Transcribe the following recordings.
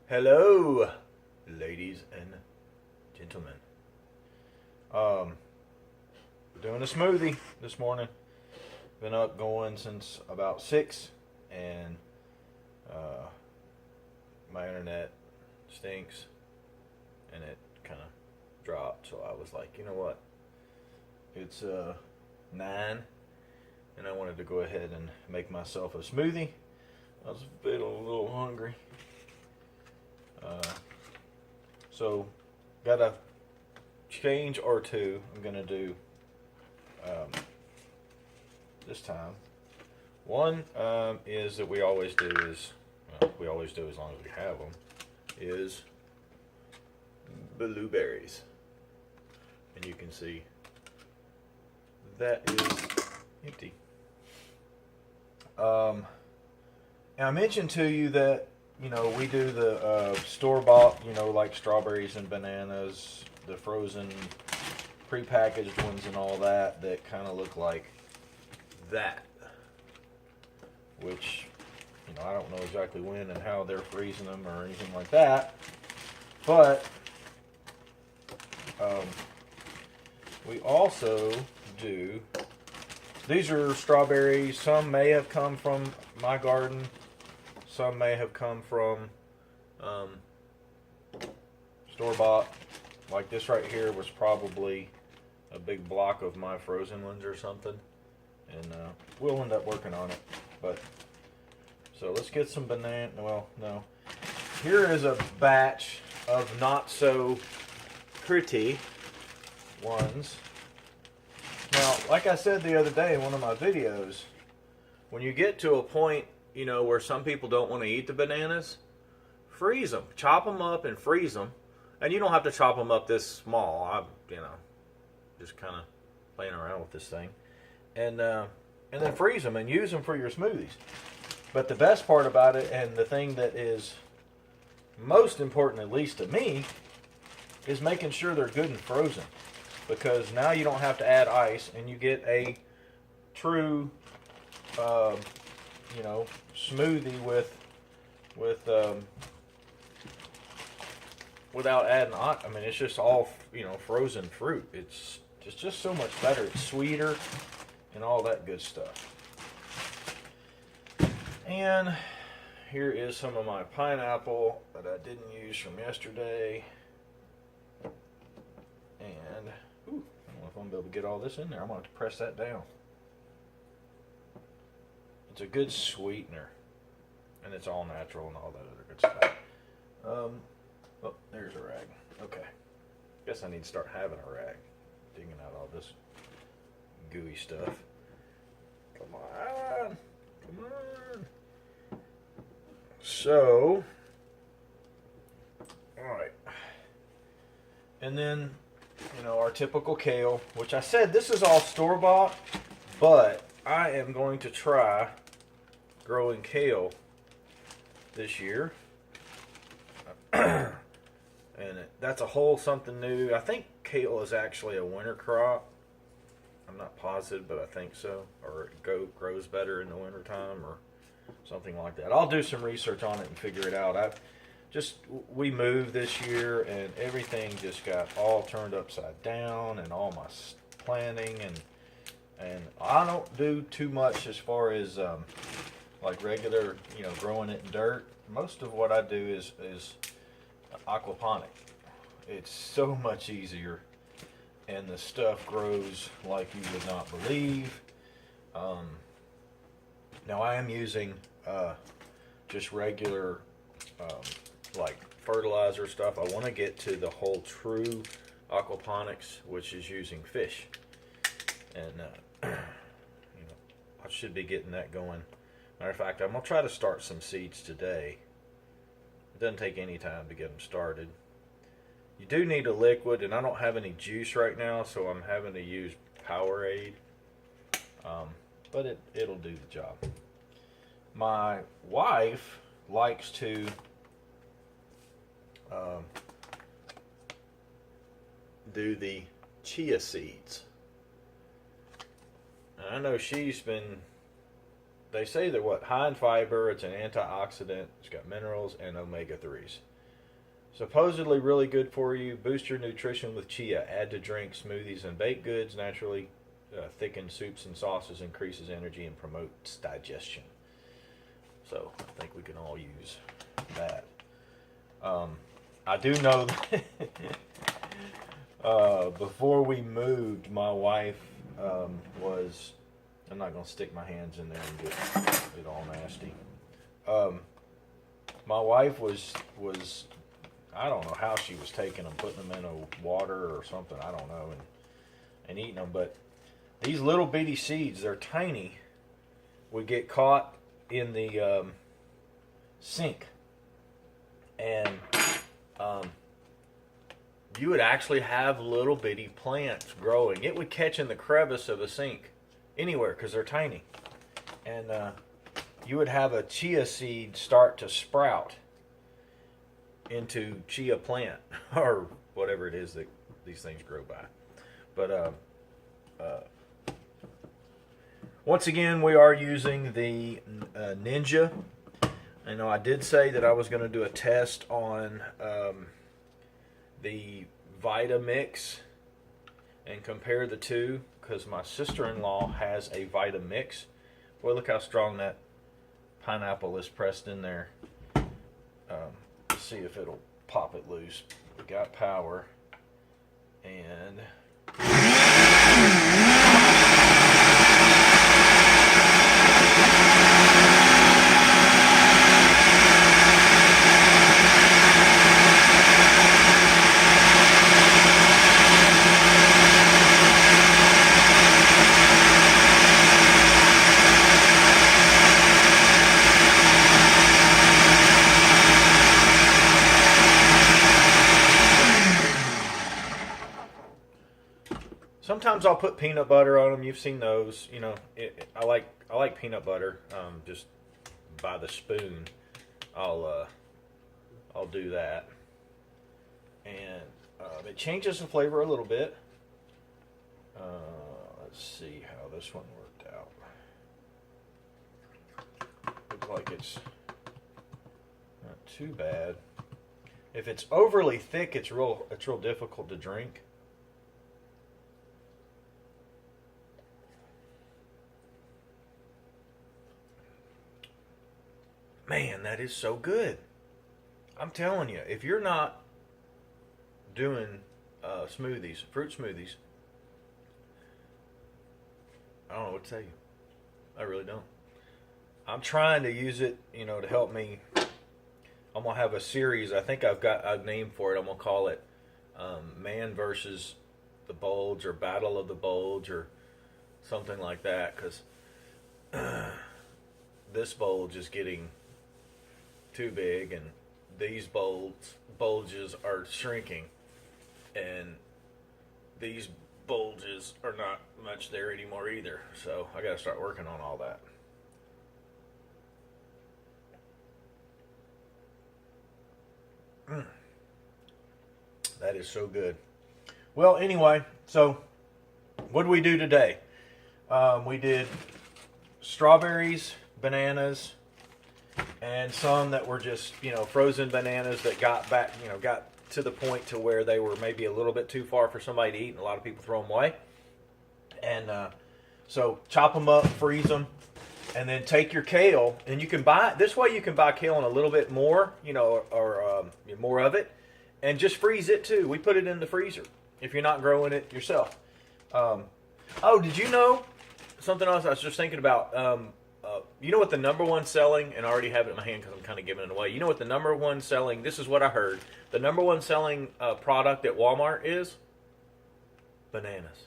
Hello, ladies and gentlemen. We're doing a smoothie this morning. Been up going since about 6, and my internet stinks, and it kind of dropped. So I was like, you know what? It's 9, and I wanted to go ahead and make myself a smoothie. I was feeling a little hungry. So, got a change or two I'm going to do this time. One is that we always do is, we always do as long as we have them, is blueberries. And you can see that is empty. And I mentioned to you that we do the store-bought, like strawberries and bananas, the frozen, prepackaged ones and all that kind of look like that. Which, I don't know exactly when and how they're freezing them or anything like that. But, we also do, these are strawberries. Some may have come from my garden. Some may have come from store-bought. Like this right here was probably a big block of my frozen ones or something. And we'll end up working on it. But so let's get some banana. Well, no. Here is a batch of not so pretty ones. Now, like I said the other day in one of my videos, when you get to a point where some people don't want to eat the bananas, freeze them. Chop them up and freeze them. And you don't have to chop them up this small. I'm, just kind of playing around with this thing. And then freeze them and use them for your smoothies. But the best part about it, and the thing that is most important, at least to me, is making sure they're good and frozen. Because now you don't have to add ice, and you get a true smoothie without adding on. I mean, it's just all frozen fruit. It's just so much better. It's sweeter and all that good stuff. And here is some of my pineapple that I didn't use from yesterday. And I don't know if I'm gonna be able to get all this in there. I'm gonna have to press that down. It's a good sweetener, and it's all natural and all that other good stuff. Oh, there's a rag. Okay. Guess I need to start having a rag. Digging out all this gooey stuff. Come on. Come on. So, alright. And then, our typical kale, which I said this is all store-bought, but I am going to try growing kale this year. And that's a whole something new. I think kale is actually a winter crop. I'm not positive, but I think so. Or it grows better in the wintertime or something like that. I'll do some research on it and figure it out. We moved this year, and everything just got all turned upside down, and all my planting, and I don't do too much as far as like regular, growing it in dirt. Most of what I do is aquaponic. It's so much easier, and the stuff grows like you would not believe. Now I am using just regular like fertilizer stuff. I want to get to the whole true aquaponics, which is using fish, and I should be getting that going. Matter of fact, I'm gonna try to start some seeds today. It doesn't take any time to get them started. You do need a liquid, and I don't have any juice right now, so I'm having to use Powerade. But it'll do the job. My wife likes to do the chia seeds. And I know she's been, they say they're high in fiber, it's an antioxidant, it's got minerals and omega-3s. Supposedly really good for you. Boost your nutrition with chia. Add to drinks, smoothies, and baked goods. Naturally thicken soups and sauces. Increases energy and promotes digestion. So I think we can all use that. I do know that before we moved, my wife was. I'm not going to stick my hands in there and get it all nasty. My wife was I don't know how she was taking them, putting them in a water or something, I don't know, and eating them. But these little bitty seeds, they're tiny, would get caught in the sink. And you would actually have little bitty plants growing. It would catch in the crevice of a sink, anywhere, because they're tiny. And you would have a chia seed start to sprout into chia plant, or whatever it is that these things grow by. But once again, we are using the Ninja. I know I did say that I was going to do a test on the Vitamix and compare the two, because my sister-in-law has a Vitamix. Boy, look how strong that pineapple is pressed in there. Let's see if it'll pop it loose. We got power, and sometimes I'll put peanut butter on them. You've seen those. You know, I like peanut butter. Just by the spoon, I'll do that, and it changes the flavor a little bit. Let's see how this one worked out. Looks like it's not too bad. If it's overly thick, it's real difficult to drink. Man, that is so good. I'm telling you, if you're not doing smoothies, fruit smoothies, I don't know what to tell you. I really don't. I'm trying to use it, to help me. I'm going to have a series. I think I've got a name for it. I'm going to call it Man versus the Bulge, or Battle of the Bulge, or something like that, because this bulge is getting too big, and these bulges are shrinking, and these bulges are not much there anymore either. So I got to start working on all that. That is so good. Well, anyway, so what did we do today? We did strawberries, bananas, and some that were just, frozen bananas that got to the point to where they were maybe a little bit too far for somebody to eat, and a lot of people throw them away. And so chop them up, freeze them, and then take your kale, and you can buy kale in a little bit more, or more of it, and just freeze it too. We put it in the freezer if you're not growing it yourself. Oh, did you know something else I was just thinking about? You know what the number one selling, and I already have it in my hand because I'm kind of giving it away. You know what the number one selling, this is what I heard, the number one selling product at Walmart is? Bananas.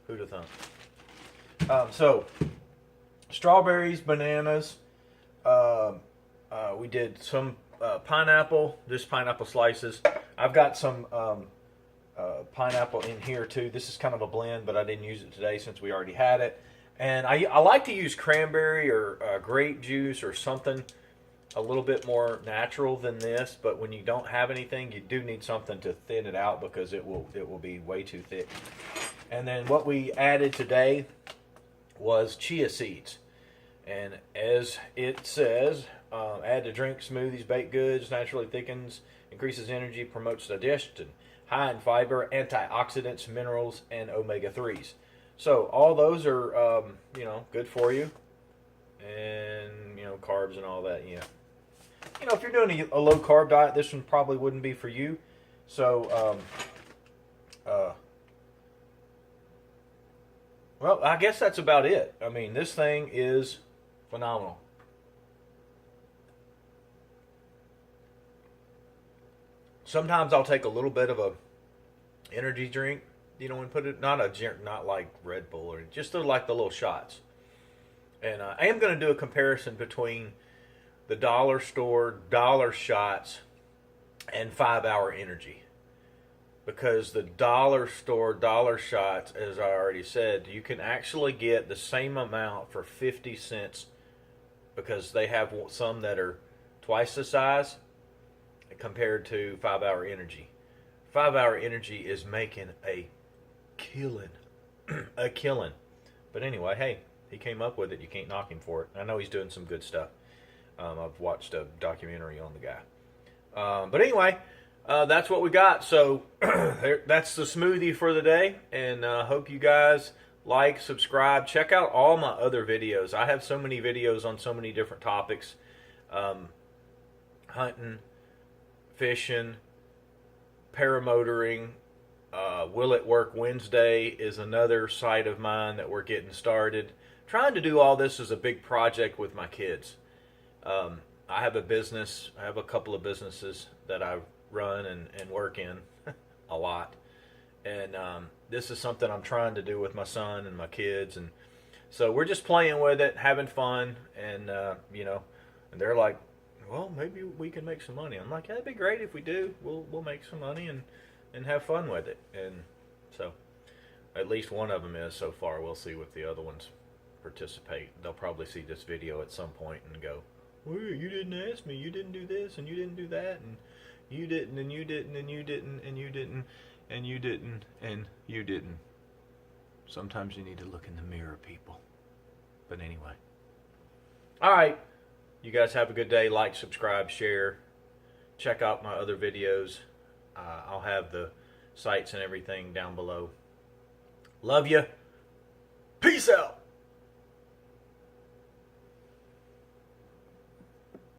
Who'd have thought? So, strawberries, bananas, we did some pineapple, just pineapple slices. I've got some pineapple in here too. This is kind of a blend, but I didn't use it today since we already had it. And I like to use cranberry or grape juice or something a little bit more natural than this. But when you don't have anything, you do need something to thin it out, because it will be way too thick. And then what we added today was chia seeds. And as it says, Add to drink, smoothies, baked goods, naturally thickens, increases energy, promotes digestion. High in fiber, antioxidants, minerals, and omega-3s. So all those are, good for you. And, carbs and all that, yeah. If you're doing a low-carb diet, this one probably wouldn't be for you. So, well, I guess that's about it. I mean, this thing is phenomenal. Sometimes I'll take a little bit of a energy drink, and put it not like Red Bull or just like the little shots. And I am going to do a comparison between the dollar store dollar shots and 5-hour energy, because the dollar store dollar shots, as I already said, you can actually get the same amount for 50 cents, because they have some that are twice the size compared to 5-hour energy. 5-hour energy is making a killing. A killing. But anyway, hey, he came up with it. You can't knock him for it. I know he's doing some good stuff. I've watched a documentary on the guy. But anyway, that's what we got. So that's the smoothie for the day. And hope you guys like, subscribe. Check out all my other videos. I have so many videos on so many different topics. Hunting, fishing, paramotoring. Will It Work Wednesday is another site of mine that we're getting started. Trying to do all this as a big project with my kids. I have a business. I have a couple of businesses that I run and work in a lot. And this is something I'm trying to do with my son and my kids. And so we're just playing with it, having fun. And, and they're like, well, maybe we can make some money. I'm like, that'd be great if we do. We'll make some money and have fun with it. And so at least one of them is so far. We'll see if the other ones participate. They'll probably see this video at some point and go, well, you didn't ask me. You didn't do this and you didn't do that and you didn't and you didn't and you didn't and you didn't and you didn't and you didn't. Sometimes you need to look in the mirror, people. But anyway. All right. You guys have a good day. Like, subscribe, share. Check out my other videos. I'll have the sites and everything down below. Love you. Peace out.